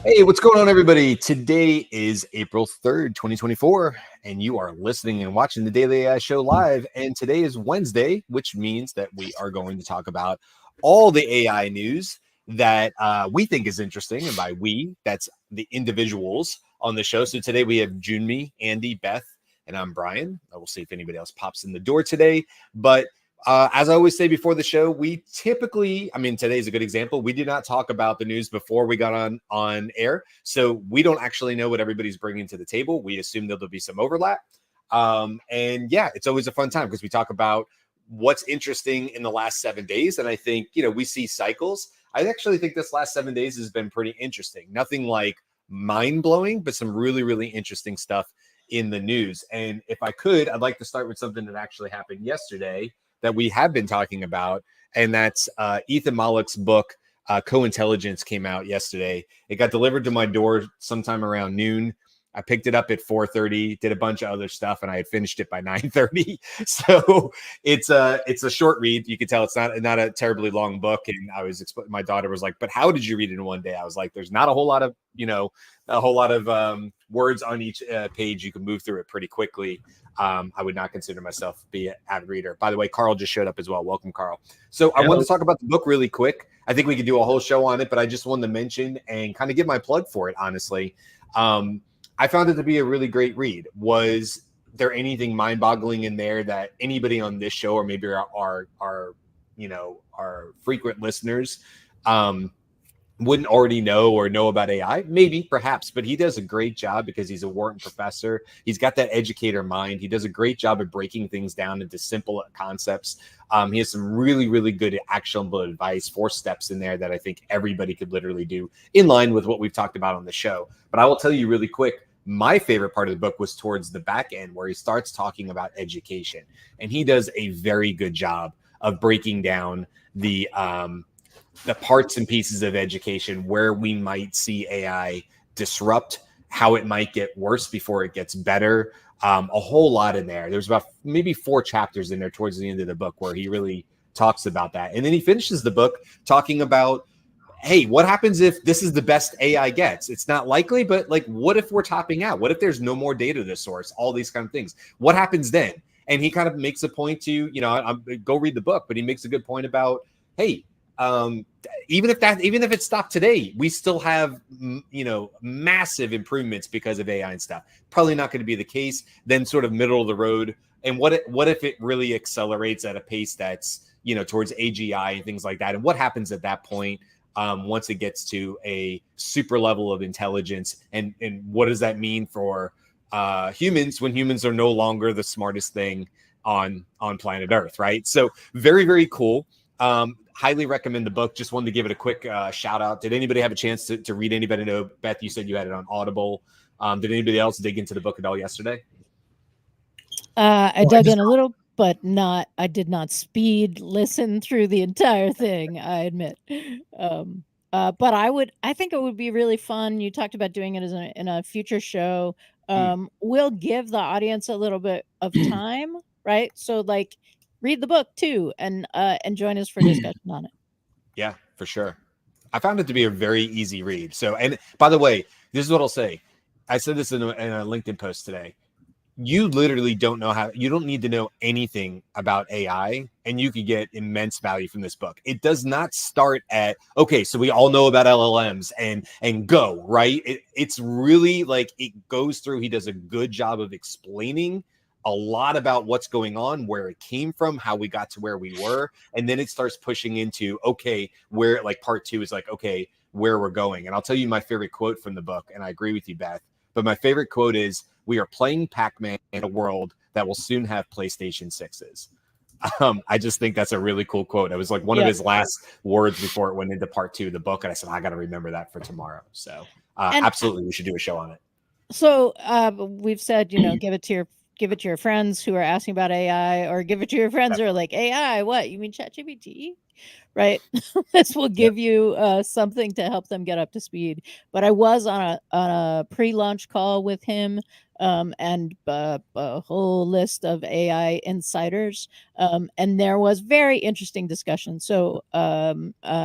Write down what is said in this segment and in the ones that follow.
Hey, what's going on, everybody? Today is April 3rd, 2024, and you are listening and watching the Daily AI Show live. And today is Wednesday, which means that we are going to talk about all the AI news that we think is interesting. And by we, that's the individuals on the show. So today we have Junmi, Andy, Beth, and I'm Brian. I will see if anybody else pops in the door today. But as I always say before the show, we typically, today's a good example. We did not talk about the news before we got on air. So we don't actually know what everybody's bringing to the table. We assume there'll be some overlap. And yeah, it's always a fun time because we talk about what's interesting in the last 7 days. And I think, we see cycles. I actually think this last 7 days has been pretty interesting. Nothing like mind blowing, but some really, really interesting stuff in the news. And if I could, I'd like to start with something that actually happened yesterday that we have been talking about, and that's Ethan Mollick's book, Co-Intelligence, came out yesterday. It got delivered to my door sometime around noon. I picked it up at 4:30, did a bunch of other stuff, and I had finished it by 9:30. So it's a short read. You can tell it's not a terribly long book. And I was my daughter was like, "But how did you read it in one day?" I was like, "There's not a whole lot of words on each page. You can move through it pretty quickly." I would not consider myself to be an avid reader. By the way, Carl just showed up as well. Welcome, Carl. So I wanted to talk about the book really quick. I think we could do a whole show on it, but I just wanted to mention and kind of give my plug for it, honestly. I found it to be a really great read. Was there anything mind-boggling in there that anybody on this show, or maybe our frequent listeners, wouldn't already know or know about AI? Maybe, perhaps, but he does a great job because he's a Wharton professor. He's got that educator mind. He does a great job of breaking things down into simple concepts. He has some really, really good actionable advice, 4 steps in there that I think everybody could literally do in line with what we've talked about on the show. But I will tell you really quick, my favorite part of the book was towards the back end where he starts talking about education. And he does a very good job of breaking down the parts and pieces of education where we might see AI disrupt, how it might get worse before it gets better. A whole lot in there. There's about maybe 4 chapters in there towards the end of the book where he really talks about that. And then he finishes the book talking about, hey, what happens if this is the best AI gets? It's not likely, but like, what if we're topping out? What if there's no more data to source? All these kind of things. What happens then? And he kind of makes a point to, go read the book, but he makes a good point about, hey, even if it stopped today, we still have massive improvements because of AI and stuff. Probably not going to be the case. Then sort of middle of the road. And what if it really accelerates at a pace that's towards AGI and things like that? And what happens at that point once it gets to a super level of intelligence? And what does that mean for humans when humans are no longer the smartest thing on planet Earth, right? So very, very cool. Highly recommend the book. Just wanted to give it a quick shout out. Did anybody have a chance to read? Anybody know? Beth, you said you had it on Audible. Did anybody else dig into the book at all yesterday? I dug in a little, but I did not speed listen through the entire thing, I admit. But I think it would be really fun. You talked about doing it in a future show. We'll give the audience a little bit of time, right? So like read the book too and join us for discussion on it. Yeah, for sure. I found it to be a very easy read. So, and by the way, this is what I'll say. I said this in a LinkedIn post today. You literally you don't need to know anything about AI, and you could get immense value from this book. It does not start at, okay, so we all know about LLMs and go, right? It's really like it goes through. He does a good job of explaining a lot about what's going on, where it came from, how we got to where we were. And then it starts pushing into, okay, where like part 2 is like, okay, where we're going. And I'll tell you my favorite quote from the book. And I agree with you, Beth. But my favorite quote is, we are playing Pac-Man in a world that will soon have PlayStation 6s. I just think that's a really cool quote. It was like one of his last words before it went into part 2 of the book. And I said, I got to remember that for tomorrow. So absolutely, we should do a show on it. So we've said, give it to your friends who are asking about AI, or give it to your friends who are like, AI, what? You mean ChatGPT? right? This will give you something to help them get up to speed. But I was on a pre-launch call with him, and a whole list of AI insiders, and there was very interesting discussion. So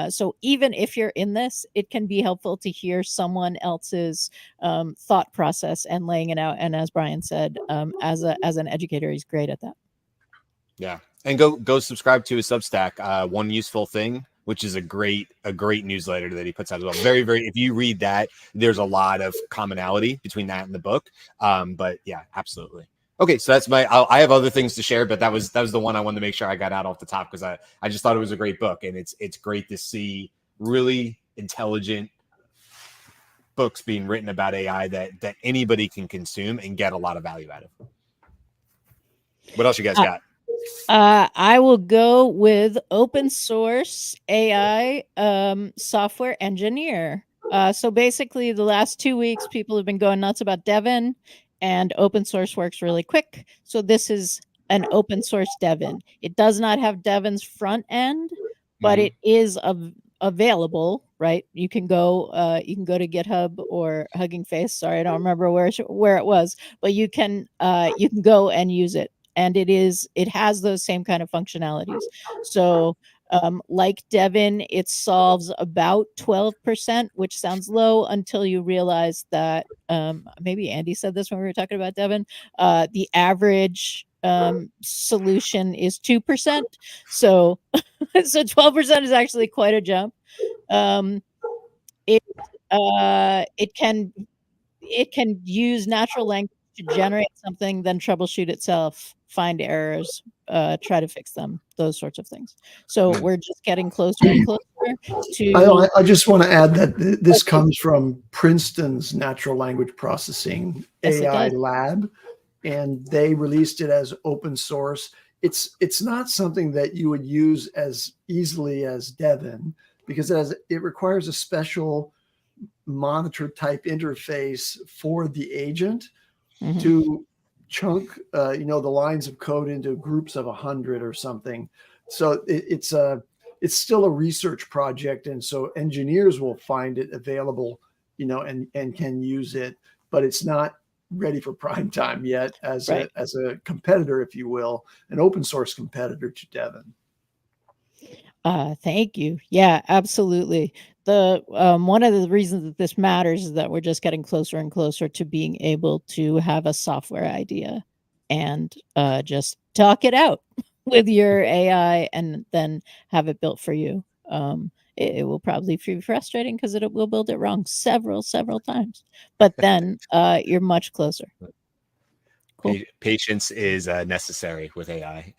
so even if you're in this, it can be helpful to hear someone else's thought process and laying it out. And as Brian said, as an educator, he's great at that. Yeah, and go subscribe to his Substack, One Useful Thing, which is a great newsletter that he puts out as well. Very, very. If you read that, there's a lot of commonality between that and the book. But yeah, absolutely. Okay, so that's I have other things to share, but that was the one I wanted to make sure I got out off the top, because I just thought it was a great book, and it's great to see really intelligent books being written about AI that anybody can consume and get a lot of value out of. What else you guys got? I will go with open source AI software engineer. So basically, the last 2 weeks, people have been going nuts about Devin, and open source works really quick. So this is an open source Devin. It does not have Devin's front end, but it is available, right? You can go to GitHub or Hugging Face. Sorry, I don't remember where it was, but you can go and use it. And it has those same kind of functionalities. So like Devin, it solves about 12%, which sounds low until you realize that maybe Andy said this when we were talking about Devin. The average solution is 2%. So 12% is actually quite a jump. It can use natural language to generate something, then troubleshoot itself, find errors, try to fix them, those sorts of things. So we're just getting closer and closer to. I just want to add that this comes from Princeton's Natural Language Processing AI lab, and they released it as open source. It's not something that you would use as easily as Devin, because it requires a special monitor type interface for the agent to chunk the lines of code into groups of 100 or something. So it's still a research project, and so engineers will find it available, and can use it, but it's not ready for prime time yet as a competitor, if you will, an open source competitor to Devin. Thank you. Yeah, absolutely. The one of the reasons that this matters is that we're just getting closer and closer to being able to have a software idea and just talk it out with your AI and then have it built for you. It will probably be frustrating because it will build it wrong several times, but then you're much closer. Cool. Patience is necessary with AI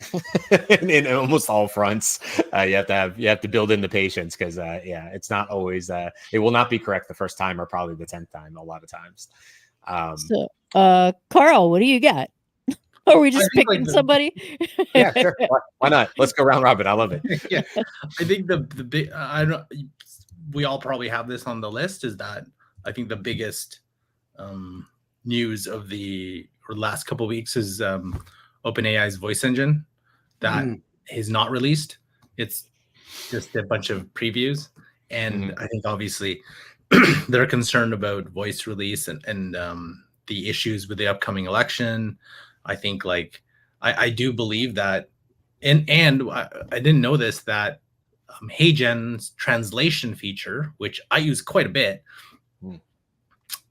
in almost all fronts. You have to build in the patience, because it's not always it will not be correct the first time or probably the 10th time a lot of times. So Carl, what do you got? Are we just picking somebody? Yeah, sure. Why not? Let's go round robin. I love it. Yeah, I think the big we all probably have this on the list, is that I think the biggest news of the last couple of weeks is OpenAI's voice engine that is not released. It's just a bunch of previews, and I think obviously they're concerned about voice release and the issues with the upcoming election. I think I do believe that, and I didn't know this, that HeyGen's translation feature, which I use quite a bit,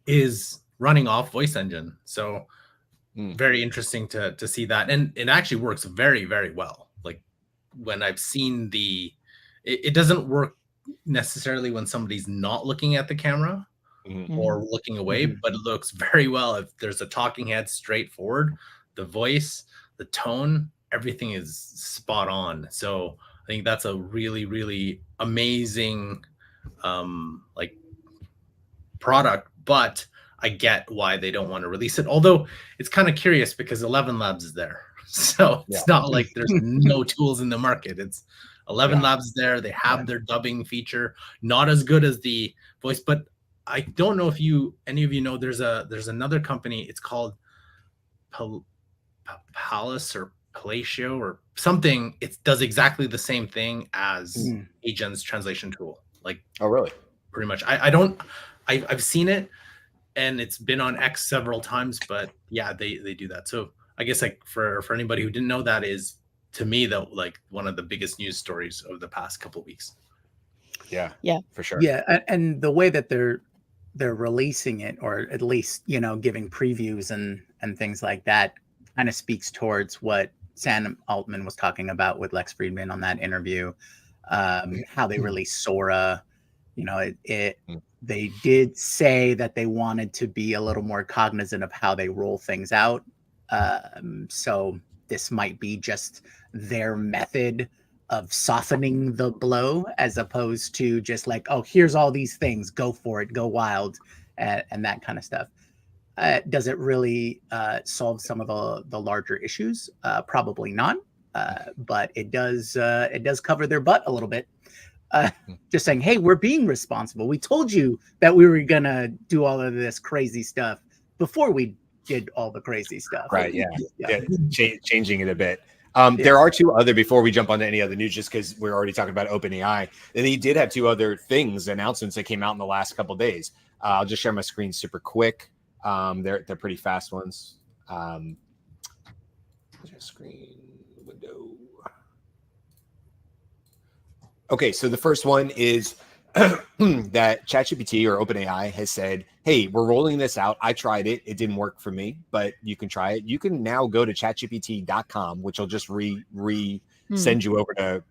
is running off voice engine. So very interesting to see that, and it actually works very, very well. Like when I've seen it doesn't work necessarily when somebody's not looking at the camera or looking away, but it looks very well if there's a talking head straightforward. The voice, the tone, everything is spot on. So I think that's a really, really amazing product, but I get why they don't want to release it. Although it's kind of curious because 11 Labs is there. So it's not like there's no tools in the market. It's 11 Labs is there. They have their dubbing feature, not as good as the voice, but I don't know if any of you know, there's another company. It's called Palace or Palatio or something. It does exactly the same thing as Agent's translation tool. Like, oh, really? Pretty much. I've seen it, and it's been on X several times, but yeah, they do that. So I guess like for anybody who didn't know, that is to me though like one of the biggest news stories of the past couple of weeks. Yeah, for sure. Yeah, and the way that they're releasing it, or at least giving previews and things like that, kind of speaks towards what Sam Altman was talking about with Lex Friedman on that interview. How they released Sora, they did say that they wanted to be a little more cognizant of how they roll things out. So this might be just their method of softening the blow, as opposed to just like, oh, here's all these things, go for it, go wild, and that kind of stuff. Does it really solve some of the larger issues? Probably not, but it does cover their butt a little bit. Just saying, hey, we're being responsible. We told you that we were gonna do all of this crazy stuff before we did all the crazy stuff. Right? Yeah. Changing it a bit. There are two other, before we jump onto any other news, just because we're already talking about OpenAI, and he did have two other announcements that came out in the last couple of days. I'll just share my screen super quick. They're pretty fast ones. Screen window. Okay, so the first one is that ChatGPT or OpenAI has said, hey, we're rolling this out. I tried it. It didn't work for me, but you can try it. You can now go to chatgpt.com, which will just send you over to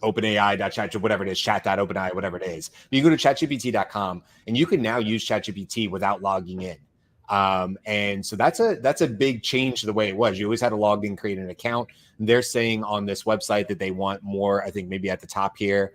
OpenAI.chat, whatever it is, chat.openai, whatever it is. You go to chatgpt.com and you can now use ChatGPT without logging in. And so that's a big change to the way it was. You always had to log in, create an account. And they're saying on this website that they want more, I think maybe at the top here,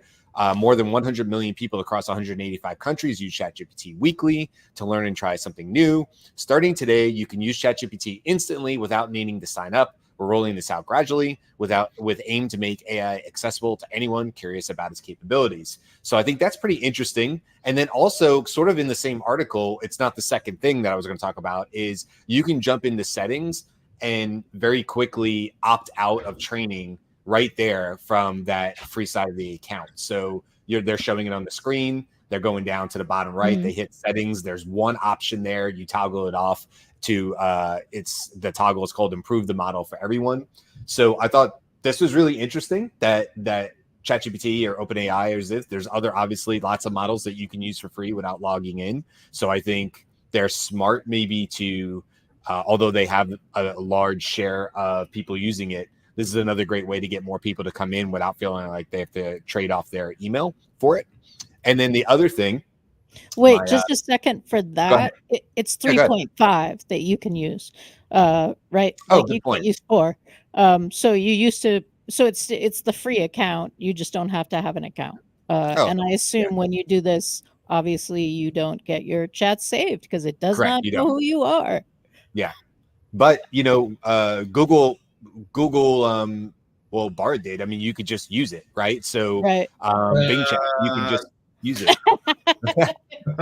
more than 100 million people across 185 countries use ChatGPT weekly to learn and try something new. Starting today, you can use ChatGPT instantly without needing to sign up. We're rolling this out gradually with aim to make AI accessible to anyone curious about its capabilities. So I think that's pretty interesting. And then also sort of in the same article, it's not the second thing that I was going to talk about, is you can jump into settings and very quickly opt out of training right there from that free side of the account. So they're showing it on the screen. They're going down to the bottom right. They hit settings. There's one option there. You toggle it off to the toggle is called improve the model for everyone. So I thought this was really interesting that ChatGPT or OpenAI or there's other, obviously lots of models that you can use for free without logging in. So I think they're smart maybe to, although they have a large share of people using it, this is another great way to get more people to come in without feeling like they have to trade off their email for it. And then the other thing. Wait, just a second for that. It's 3.5 that you can use, right? Oh, like you can't use 4. So you used to. So it's the free account. You just don't have to have an account. And I assume when you do this, obviously you don't get your chat saved because it does not know who you are. Yeah, but Google, well, Bard did. I mean, you could just use it, right? So, Bing Chat, you can just use it.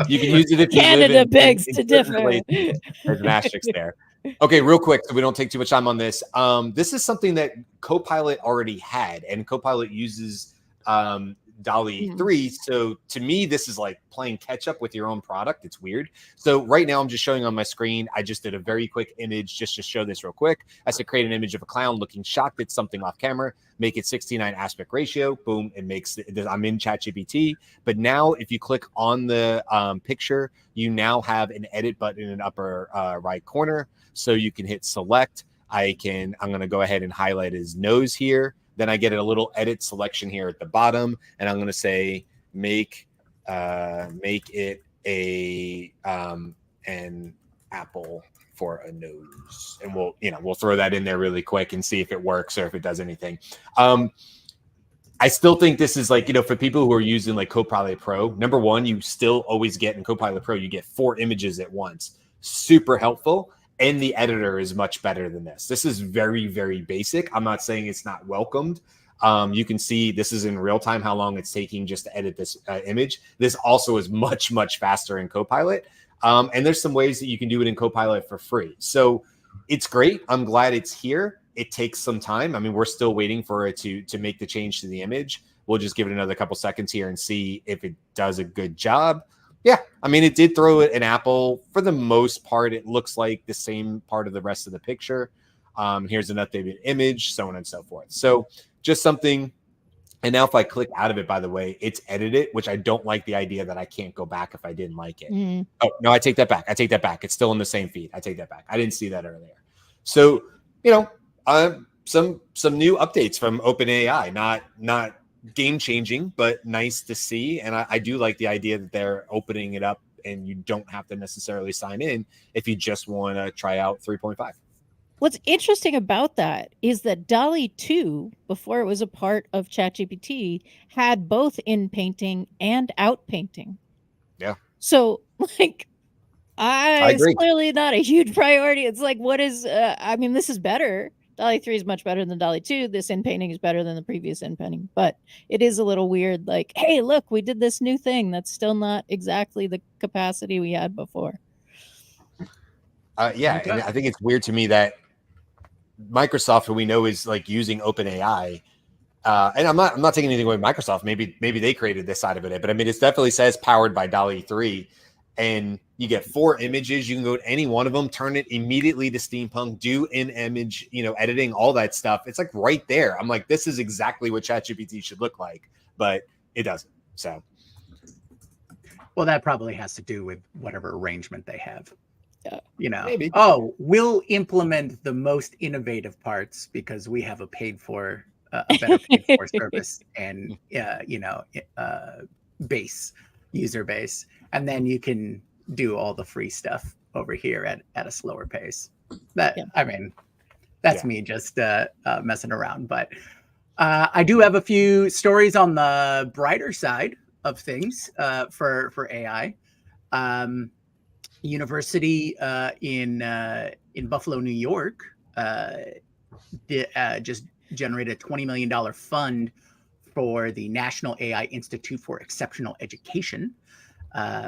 You can use it if you Canada live in begs to differ. There's an asterisk there. Okay, real quick, so we don't take too much time on this. This is something that Copilot already had, and Copilot uses DALL-E 3. So to me, this is like playing catch up with your own product. It's weird. So right now I'm just showing on my screen. I just did a very quick image just to show this real quick. I said create an image of a clown looking shocked at something off camera, make it 69 aspect ratio. Boom, it makes it. I'm in ChatGPT. But now if you click on the picture, you now have an edit button in the upper right corner. So you can hit select. I'm going to go ahead and highlight his nose here. Then I get a little edit selection here at the bottom, and I'm going to say make it an apple for a nose, and we'll throw that in there really quick and see if it works or if it does anything. I still think this is like, for people who are using like Copilot Pro, number one, you still always get in Copilot Pro, you get 4 images at once. Super helpful. And the editor is much better than this. This is very, very basic. I'm not saying it's not welcomed. You can see this is in real time how long it's taking just to edit this image. This also is much, much faster in Copilot. And there's some ways that you can do it in Copilot for free. So it's great. I'm glad it's here. it takes some time. I mean, we're still waiting for it to make the change to the image. We'll just give it another couple seconds here and see if it does a good job. Yeah, I mean, it did throw an apple. For the most part, it looks like the same part of the rest of the picture. Here's an updated image, so on and so forth. So just something. And now if I click out of it, by the way, it's edited, which I don't like the idea that I can't go back if I didn't like it. Oh, no, I take that back. I take that back. It's still in the same feed. I take that back. I didn't see that earlier. So, some new updates from OpenAI, not game changing, but nice to see. And I do like the idea that they're opening it up and you don't have to necessarily sign in if you just want to try out 3.5. What's interesting about that is that DALL-E 2, before it was a part of ChatGPT, had both in painting and out painting. Yeah. So, like, I it's agree. clearly not a huge priority. It's like, what is, I mean, this is better. DALL-E 3 is much better than DALL-E 2. This in painting is better than the previous in painting, but it is a little weird. Like, hey, look, we did this new thing that's still not exactly the capacity we had before. Yeah, and I think it's weird to me that Microsoft, who we know is like using OpenAI, and I'm not taking anything away with Microsoft. Maybe they created this side of it, but I mean, it definitely says powered by DALL-E 3, and you get 4 images. You can go to any one of them, turn it immediately to steampunk, do in-image, editing, all that stuff. It's like right there. I'm like, this is exactly what ChatGPT should look like, but it doesn't. So, well, that probably has to do with whatever arrangement they have. Maybe. Oh, we'll implement the most innovative parts because we have a paid for a better paid for service and user base, and then you can do all the free stuff over here at a slower pace. I mean, that's me just messing around, but I do have a few stories on the brighter side of things for AI. University in Buffalo, New York, just generated a $20 million fund for the National AI Institute for Exceptional Education,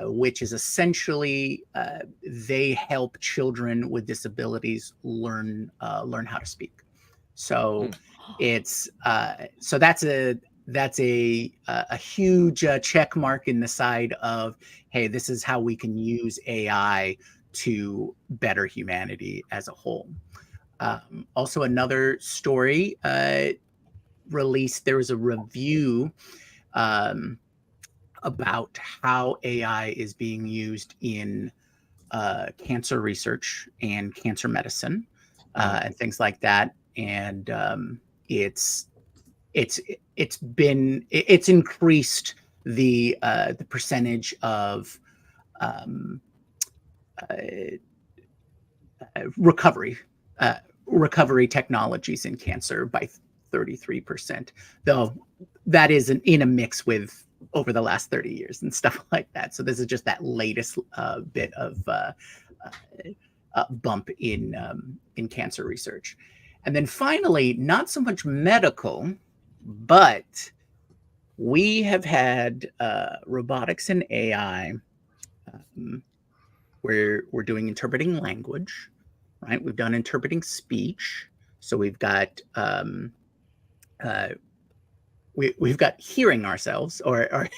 which is essentially they help children with disabilities learn how to speak. So it's so that's a huge check mark in the side of, hey, this is how we can use AI to better humanity as a whole. Also, another story released, there was a review about how AI is being used in cancer research and cancer medicine and things like that. And it's increased the percentage of recovery technologies in cancer by 33%, though that is in a mix with over the last 30 years and stuff like that. So this is just that latest bit of bump in cancer research. And then finally, not so much medical, but we have had robotics and AI. We're doing interpreting language, right? We've done interpreting speech. So we've got we've got hearing ourselves or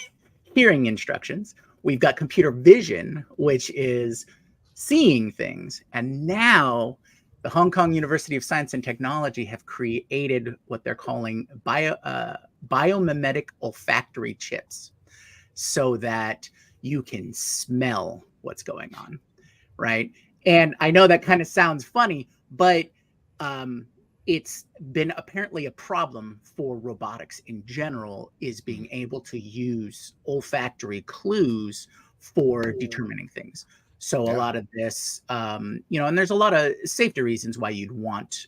hearing instructions. We've got computer vision, which is seeing things. And now the Hong Kong University of Science and Technology have created what they're calling biomimetic olfactory chips, so that you can smell what's going on, right? And I know that kind of sounds funny, but it's been apparently a problem for robotics in general, is being able to use olfactory clues for determining things. So a lot of this, and there's a lot of safety reasons why you'd want,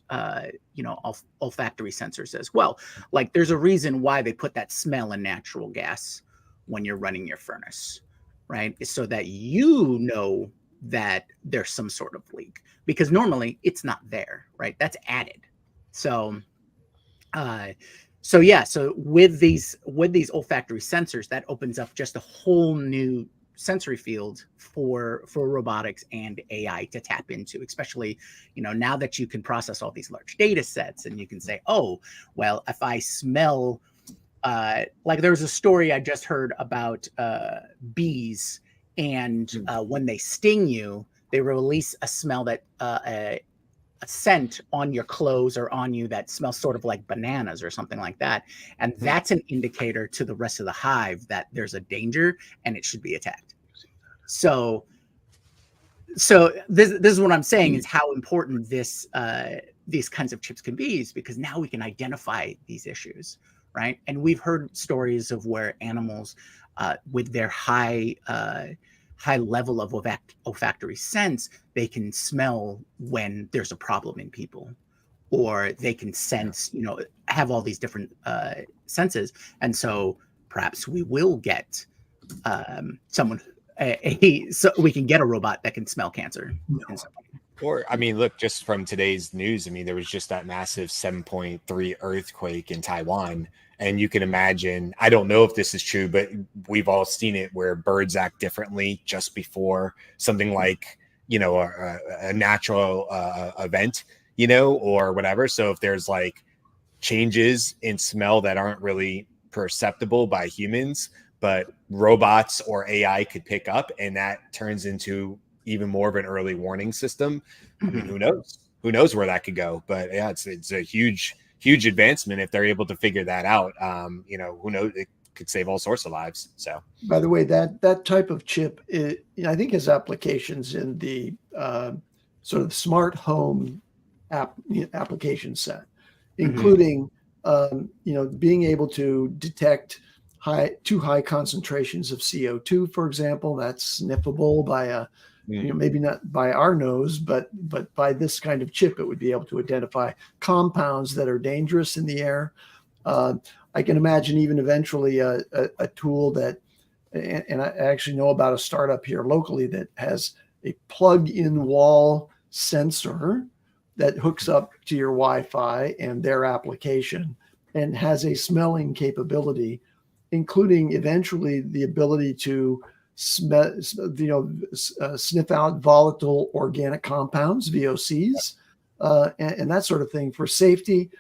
olfactory sensors as well. Like there's a reason why they put that smell in natural gas when you're running your furnace, right? So that you know that there's some sort of leak, because normally it's not there, right? That's added. So with these olfactory sensors, that opens up just a whole new sensory field for robotics and AI to tap into, especially, now that you can process all these large data sets and you can say, oh, well, if I smell, like there's a story I just heard about bees, and when they sting you, they release a smell that a scent on your clothes or on you that smells sort of like bananas or something like that. And that's an indicator to the rest of the hive that there's a danger and it should be attacked. So this is what I'm saying is how important these kinds of chips can be, is because now we can identify these issues, right? And we've heard stories of where animals with their high level of olfactory sense, they can smell when there's a problem in people, or they can sense, have all these different senses. And so perhaps we will get someone, so we can get a robot that can smell cancer. Or, I mean, look, just from today's news, I mean, there was just that massive 7.3 earthquake in Taiwan. And you can imagine, I don't know if this is true, but we've all seen it where birds act differently just before something like, a natural event, or whatever. So if there's like changes in smell that aren't really perceptible by humans, but robots or AI could pick up, and that turns into even more of an early warning system. I mean, who knows? Who knows where that could go? But yeah, it's a huge advancement if they're able to figure that out. Who knows? It could save all sorts of lives. So, by the way, that type of chip, I think, has applications in the sort of smart home application set, including being able to detect too high concentrations of CO2, for example. That's sniffable by maybe not by our nose, but by this kind of chip. It would be able to identify compounds that are dangerous in the air. I can imagine even eventually a tool that, and I actually know about a startup here locally that has a plug-in wall sensor that hooks up to your Wi-Fi and their application, and has a smelling capability, including eventually the ability to sniff out volatile organic compounds, VOCs, and that sort of thing for safety.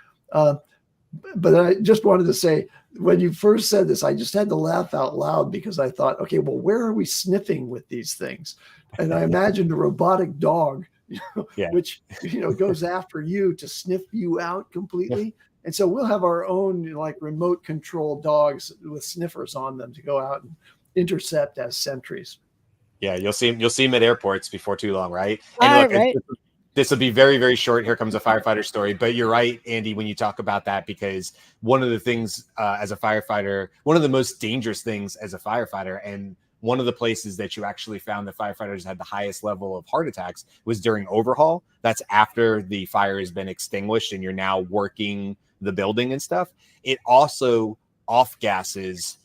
But I just wanted to say, when you first said this, I just had to laugh out loud, because I thought, okay, well, where are we sniffing with these things? And I imagined a robotic dog, which goes after you to sniff you out completely. And so we'll have our own like remote control dogs with sniffers on them to go out and intercept as sentries. Yeah, you'll see them at airports before too long, right? And look, right. This will be very, very short. Here comes a firefighter story. But you're right, Andy, when you talk about that, because one of the things as a firefighter, one of the most dangerous things as a firefighter, and one of the places that you actually found that firefighters had the highest level of heart attacks was during overhaul. That's after the fire has been extinguished and you're now working the building and stuff. It also off gases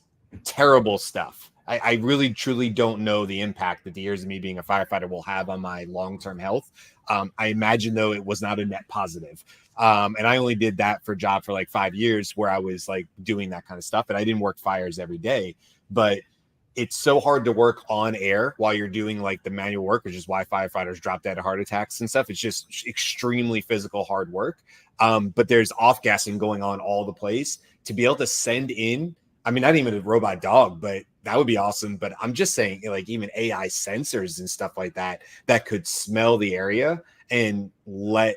terrible stuff. I really, truly don't know the impact that the years of me being a firefighter will have on my long-term health. I imagine, though, it was not a net positive. And I only did that job for like 5 years, where I was like doing that kind of stuff. And I didn't work fires every day. But it's so hard to work on air while you're doing like the manual work, which is why firefighters drop dead of heart attacks and stuff. It's just extremely physical, hard work. But there's off-gassing going on all the place. To be able to send in, I mean, not even a robot dog, but that would be awesome. But I'm just saying, like, even AI sensors and stuff like that could smell the area and let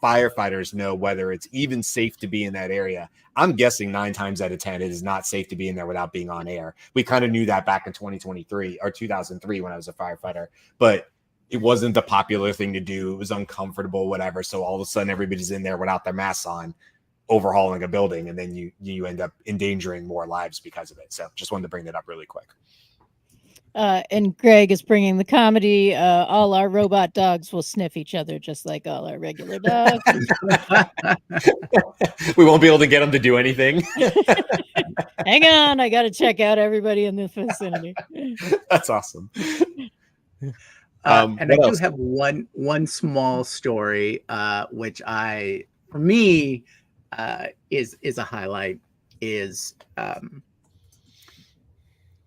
firefighters know whether it's even safe to be in that area. I'm guessing 9 times out of 10, it is not safe to be in there without being on air. We kind of knew that back in 2023 or 2003 when I was a firefighter, but it wasn't the popular thing to do. It was uncomfortable, whatever. So all of a sudden everybody's in there without their masks on, overhauling a building, and then you end up endangering more lives because of it. So just wanted to bring that up really quick. And Greg is bringing the comedy. All our robot dogs will sniff each other just like all our regular dogs. We won't be able to get them to do anything. Hang on, I got to check out everybody in the vicinity. That's awesome. And I do have one small story, which for me, is a highlight.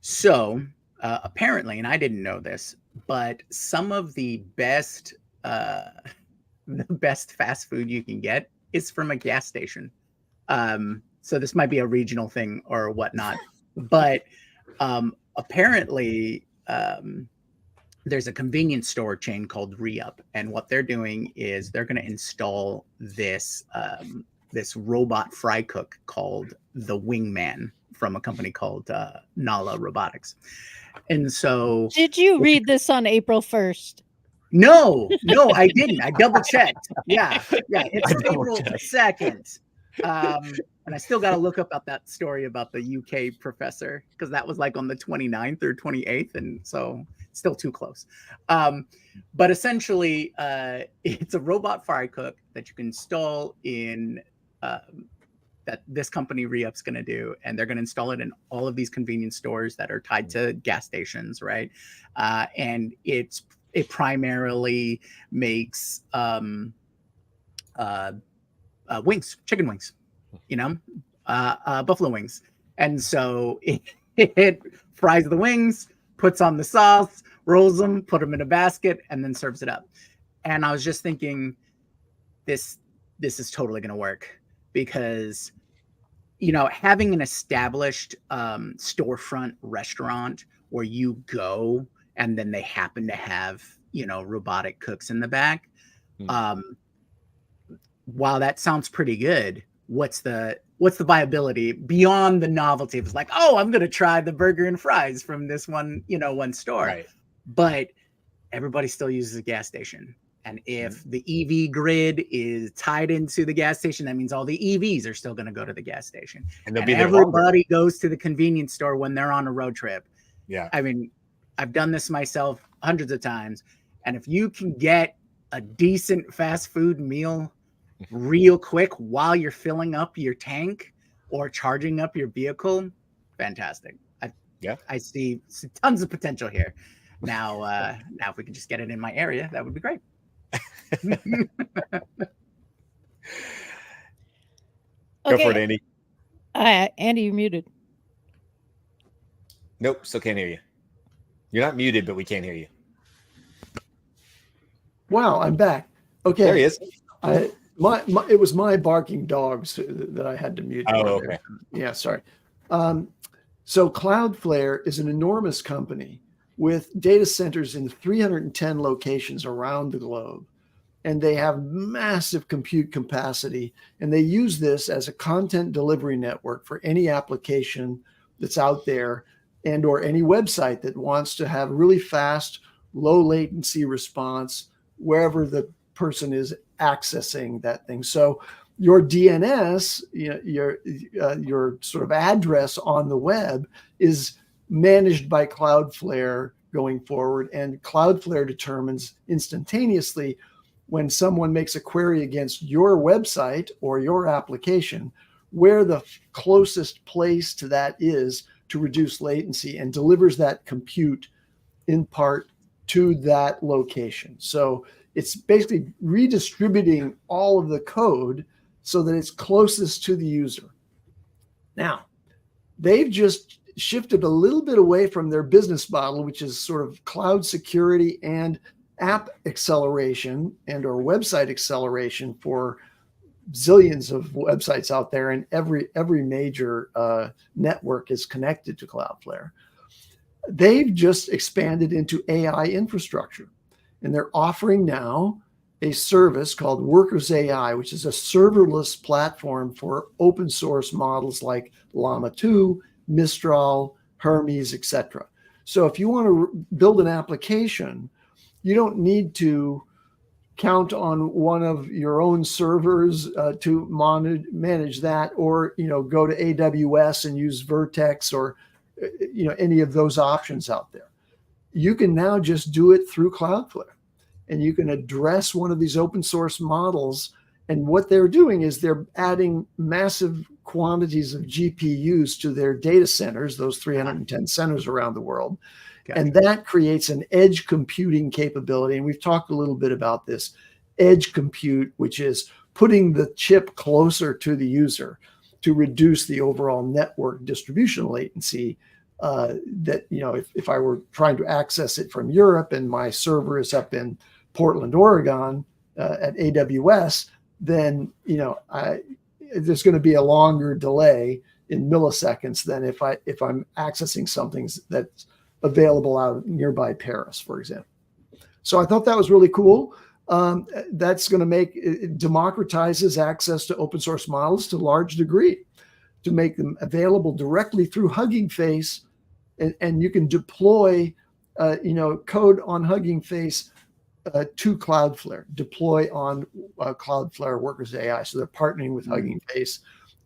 So apparently, and I didn't know this, but some of the best fast food you can get is from a gas station. So this might be a regional thing or whatnot, but apparently there's a convenience store chain called Re-Up, and what they're doing is they're going to install this this robot fry cook called the Wingman from a company called Nala Robotics. And so, did you read this on April 1st? No, I didn't. I double checked. Yeah, it's April 2nd. And I still got to look up that story about the UK professor, because that was like on the 29th or 28th, and so still too close. But essentially, it's a robot fry cook that you can install in that this company Re-Up's going to do, and they're going to install it in all of these convenience stores that are tied to gas stations, right? And it primarily makes wings, chicken wings, buffalo wings. And so it fries the wings, puts on the sauce, rolls them, put them in a basket, and then serves it up. And I was just thinking, this is totally going to work, because having an established storefront restaurant where you go and then they happen to have robotic cooks in the back, while that sounds pretty good, what's the viability beyond the novelty? It's like, oh, I'm going to try the burger and fries from this one store. Right. But everybody still uses a gas station. And if the EV grid is tied into the gas station, that means all the EVs are still going to go to the gas station. And everybody goes to the convenience store when they're on a road trip. Yeah. I mean, I've done this myself hundreds of times. And if you can get a decent fast food meal real quick while you're filling up your tank or charging up your vehicle, fantastic. I see tons of potential here. Now if we can just get it in my area, that would be great. Go for it, Andy. Andy, you're muted. Nope, still can't hear you. You're not muted, but we can't hear you. Wow, I'm back. Okay. There he is. It was my barking dogs that I had to mute. Oh, okay. Yeah, sorry. So Cloudflare is an enormous company with data centers in 310 locations around the globe. And they have massive compute capacity. And they use this as a content delivery network for any application that's out there, and or any website that wants to have really fast, low latency response wherever the person is accessing that thing. So your DNS, your sort of address on the web, is managed by Cloudflare going forward. And Cloudflare determines instantaneously when someone makes a query against your website or your application, where the closest place to that is to reduce latency, and delivers that compute in part to that location. So it's basically redistributing all of the code so that it's closest to the user. Now, they've just shifted a little bit away from their business model, which is sort of cloud security and app acceleration and or website acceleration for zillions of websites out there, and every major network is connected to Cloudflare. They've just expanded into AI infrastructure, and they're offering now a service called Workers AI, which is a serverless platform for open source models like Llama 2, Mistral, Hermes, etc. So if you want to build an application, you don't need to count on one of your own servers to manage that, or go to AWS and use Vertex, or any of those options out there. You can now just do it through Cloudflare, and you can address one of these open source models. And what they're doing is they're adding massive quantities of GPUs to their data centers, those 310 centers around the world. Gotcha. And that creates an edge computing capability. And we've talked a little bit about this edge compute, which is putting the chip closer to the user to reduce the overall network distribution latency that, if I were trying to access it from Europe and my server is up in Portland, Oregon at AWS, then, there's going to be a longer delay in milliseconds than if I'm accessing something that's available out of nearby Paris, for example. So I thought that was really cool. That's going to make it democratizes access to open source models to a large degree, to make them available directly through Hugging Face, and you can deploy, code on Hugging Face to Cloudflare, deploy on Cloudflare Workers AI. So they're partnering with Hugging Face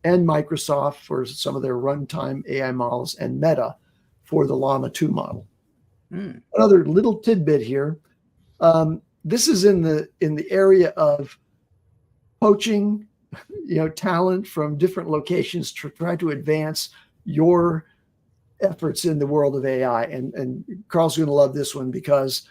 and Microsoft for some of their runtime AI models, and Meta for the Llama 2 model. Another little tidbit here. This is in the area of poaching, talent from different locations to try to advance your efforts in the world of AI. And Carl's going to love this one, because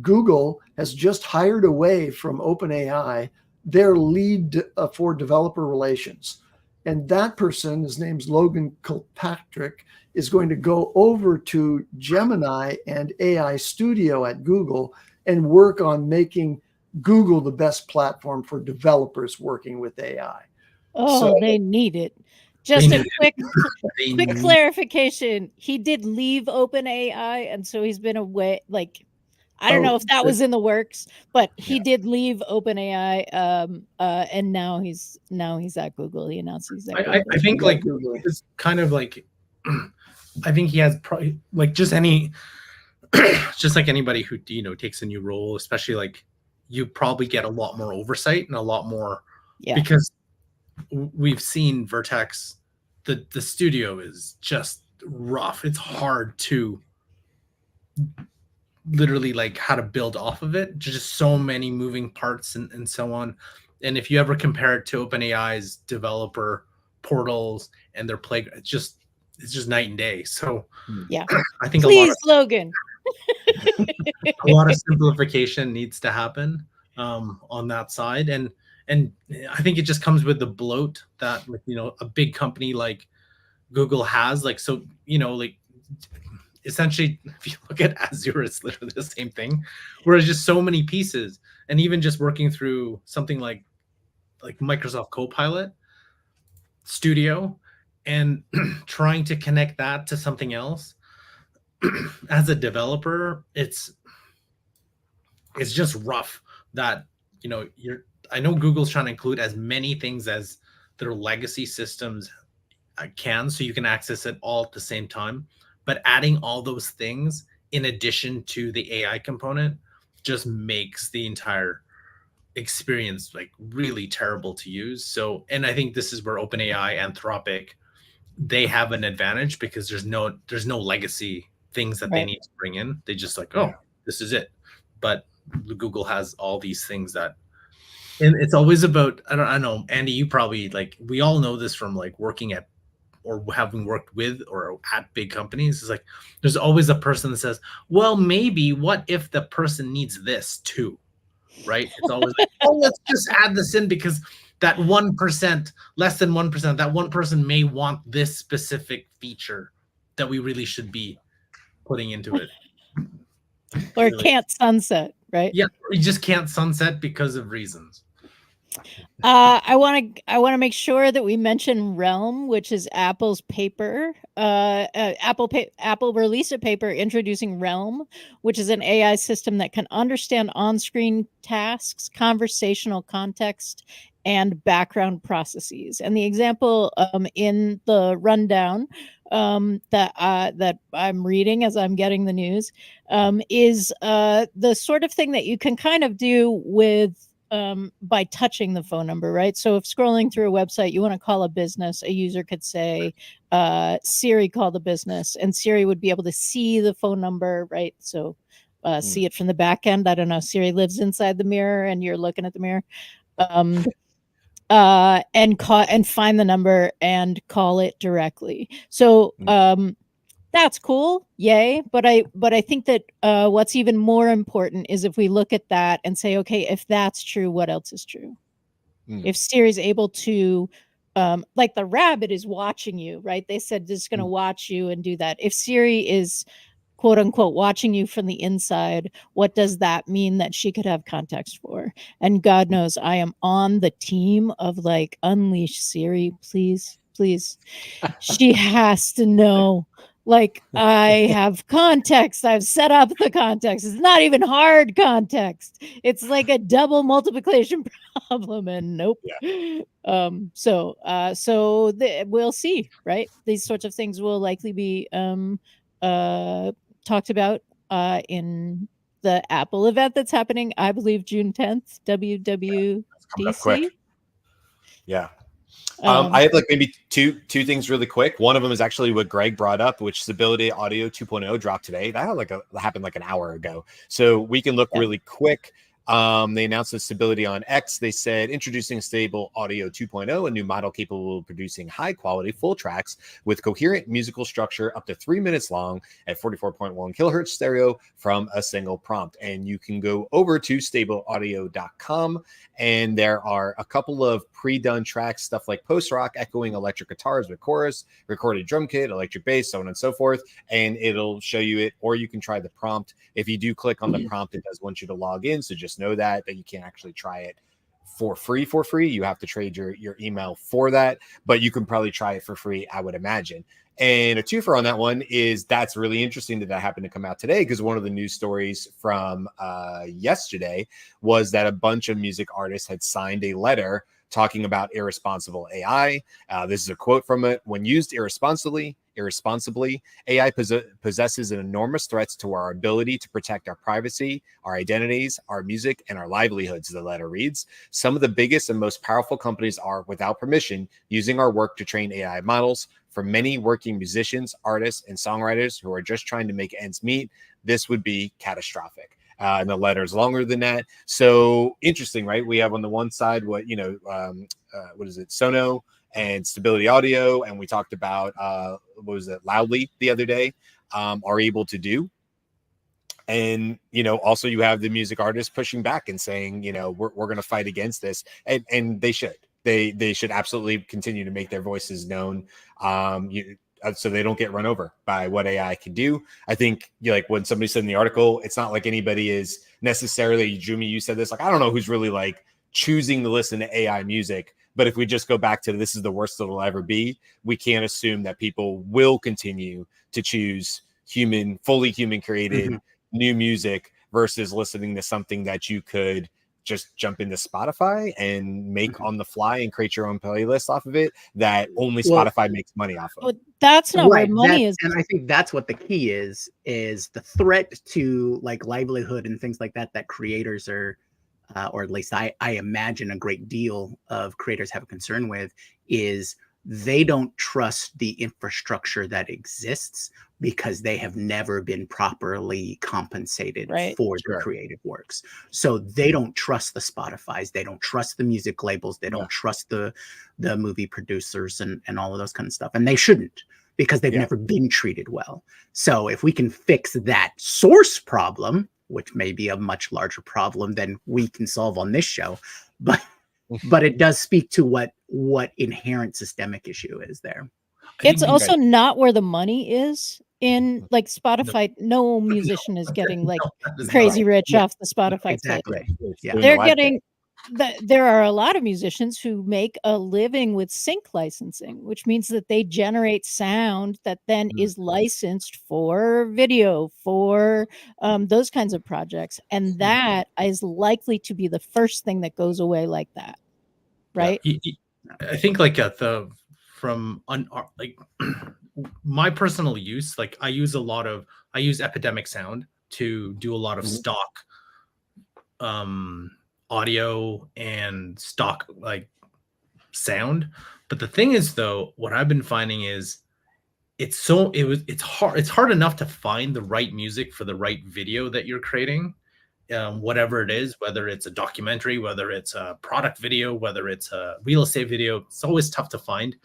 Google has just hired away from OpenAI their lead for developer relations. And that person, his name's Logan Kilpatrick, is going to go over to Gemini and AI Studio at Google and work on making Google the best platform for developers working with AI. Oh, they need it. Just a quick clarification. He did leave OpenAI, and so he's been away. Like, I don't know if that was in the works, but he did leave OpenAI, and now he's at Google. He announced he's at Google. I think like it's kind of like, I think he has probably like just like anybody who takes a new role, especially like you probably get a lot more oversight and a lot more because we've seen Vertex, the studio is just rough. It's hard to literally like how to build off of it. Just so many moving parts and so on. And if you ever compare it to OpenAI's developer portals and their playground, it's just night and day. So I think Logan. a lot of simplification needs to happen on that side, and I think it just comes with the bloat that a big company like Google has. Like, so like essentially, if you look at Azure, it's literally the same thing, whereas just so many pieces, and even just working through something like Microsoft Copilot Studio and trying to connect that to something else. As a developer, it's just rough that I know Google's trying to include as many things as their legacy systems can, so you can access it all at the same time, but adding all those things in addition to the AI component just makes the entire experience like really terrible to use. So, and I think this is where OpenAI, Anthropic, they have an advantage, because there's no legacy things that they need to bring in. They just like, this is it. But Google has all these things that, and it's always about, I don't know, Andy, you probably, like, we all know this from like working at or having worked with or at big companies. It's like, there's always a person that says, well, maybe what if the person needs this too, right? It's always like, let's just add this in because that 1%, less than 1%, that one person may want this specific feature that we really should be putting into it. Or really can't sunset, right? Yeah, you just can't sunset because of reasons. I want to make sure that we mention Realm, which is Apple's paper. Apple released a paper introducing Realm, which is an AI system that can understand on-screen tasks, conversational context, and background processes. And the example in the rundown that I'm reading as I'm getting the news is the sort of thing that you can kind of do with by touching the phone number, right? So if scrolling through a website, you want to call a business, a user could say, Siri, call the business, and Siri would be able to see the phone number, right? So see it from the back end. I don't know. Siri lives inside the mirror and you're looking at the mirror. And find the number and call it directly. So that's cool, yay. But I think that what's even more important is if we look at that and say, okay, if that's true, what else is true? If Siri's able to like the rabbit is watching you, right? They said it's going to watch you and do that. If Siri is quote unquote watching you from the inside, what does that mean that she could have context for? And God knows I am on the team of like, unleash Siri, please, please. She has to know. Like, I have context. I've set up the context. It's not even hard context. It's like a double multiplication problem, and nope. Yeah. We'll see, right? These sorts of things will likely be talked about in the Apple event that's happening, I believe, June 10th, WWDC. Coming up quick. Yeah. I have like maybe two things really quick. One of them is actually what Greg brought up, which Stability Audio 2.0 dropped today. That happened like an hour ago. So we can look really quick. They announced the Stability on X. They said introducing Stable Audio 2.0, a new model capable of producing high quality full tracks with coherent musical structure up to 3 minutes long at 44.1 kilohertz stereo from a single prompt. And you can go over to stableaudio.com, and there are a couple of pre-done tracks, stuff like post-rock, echoing electric guitars with chorus, recorded drum kit, electric bass, so on and so forth. And it'll show you it, or you can try the prompt. If you do click on the prompt, it does want you to log in. So just know that you can't actually try it for free. You have to trade your email for that, but you can probably try it for free, I would imagine. And a twofer on that one is that's really interesting that happened to come out today, because one of the news stories from yesterday was that a bunch of music artists had signed a letter talking about irresponsible AI. This is a quote from it. When used irresponsibly, AI possesses an enormous threat to our ability to protect our privacy, our identities, our music, and our livelihoods, the letter reads. Some of the biggest and most powerful companies are, without permission, using our work to train AI models. For many working musicians, artists, and songwriters who are just trying to make ends meet, this would be catastrophic. And the letter is longer than that. So interesting, right? We have on the one side what is it, Sono and Stability Audio, and we talked about Loudly the other day, are able to do. And also you have the music artists pushing back and saying, we're going to fight against this, and they should. They should absolutely continue to make their voices known. So they don't get run over by what AI can do. I think like when somebody said in the article, it's not like anybody is necessarily, Jumi, you said this, like, I don't know who's really like choosing to listen to AI music. But if we just go back to this is the worst it'll ever be, we can't assume that people will continue to choose fully human created new music versus listening to something that you could just jump into Spotify and make on the fly and create your own playlist off of it that only Spotify makes money off of. Well, that's not where money is. And I think that's what the key is the threat to like livelihood and things like that creators are, or at least I imagine a great deal of creators have a concern with, is they don't trust the infrastructure that exists because they have never been properly compensated for their creative works. So they don't trust the Spotifys, they don't trust the music labels, they don't trust the movie producers and all of those kind of stuff. And they shouldn't, because they've never been treated well. So if we can fix that source problem, which may be a much larger problem than we can solve on this show, but it does speak to what inherent systemic issue is there. It's also not where the money is in like Spotify. No musician is getting like crazy rich off the Spotify. Exactly. They're getting. There are a lot of musicians who make a living with sync licensing, which means that they generate sound that then is licensed for video, for those kinds of projects. And that is likely to be the first thing that goes away like that. Right. I think like my personal use, like I use Epidemic Sound to do a lot of stock audio and stock like sound. But the thing is though, what I've been finding is it's hard enough to find the right music for the right video that you're creating, whatever it is, whether it's a documentary, whether it's a product video, whether it's a real estate video. It's always tough to find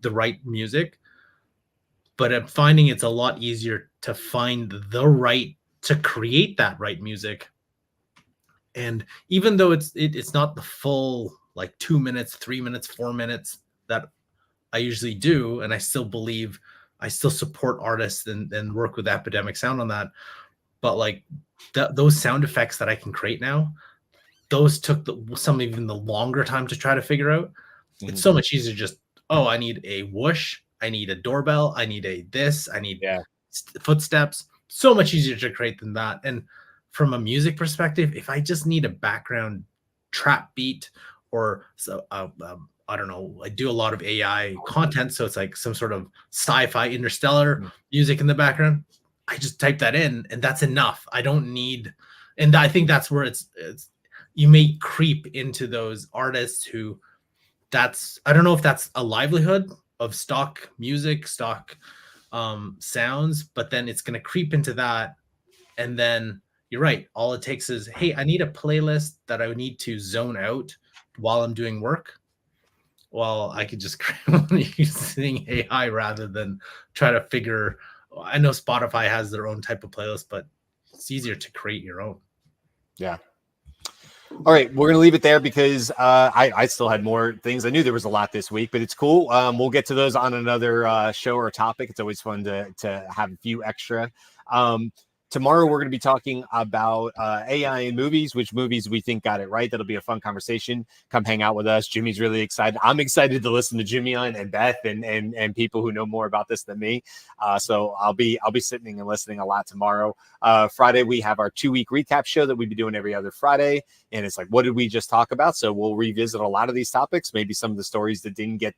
the right music, but I'm finding it's a lot easier to find to create that right music. And even though it's not the full like 2 minutes, 3 minutes, 4 minutes that I usually do, and I still believe, I still support artists and work with Epidemic Sound on that. But like those sound effects that I can create now, those took some even the longer time to try to figure out. It's so much easier just, oh, I need a whoosh, I need a doorbell, I need a this, I need footsteps. So much easier to create than that. And from a music perspective, if I just need a background trap beat, or I don't know, I do a lot of AI content, so it's like some sort of sci-fi interstellar music in the background, I just type that in and that's enough. I don't need, and I think that's where it's you may creep into those artists who, that's, I don't know if that's a livelihood of stock music, stock sounds, but then it's going to creep into that. And then you're right, all it takes is, hey, I need a playlist that I would need to zone out while I'm doing work. Well, I could just using AI rather than try to figure. I know Spotify has their own type of playlist, but it's easier to create your own. Yeah. All right, we're going to leave it there because I still had more things. I knew there was a lot this week, but it's cool. We'll get to those on another show or topic. It's always fun to have a few extra. Tomorrow, we're going to be talking about AI in movies, which movies we think got it right. That'll be a fun conversation. Come hang out with us. Jimmy's really excited. I'm excited to listen to Jimmy and Beth and people who know more about this than me. So I'll be sitting and listening a lot tomorrow. Friday, we have our 2-week recap show that we'd be doing every other Friday. And it's like, what did we just talk about? So we'll revisit a lot of these topics. Maybe some of the stories that didn't get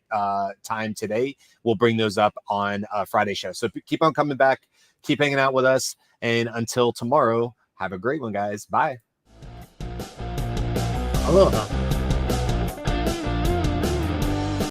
time today. We'll bring those up on Friday show. So keep on coming back. Keep hanging out with us. And until tomorrow, have a great one, guys. Bye. Aloha.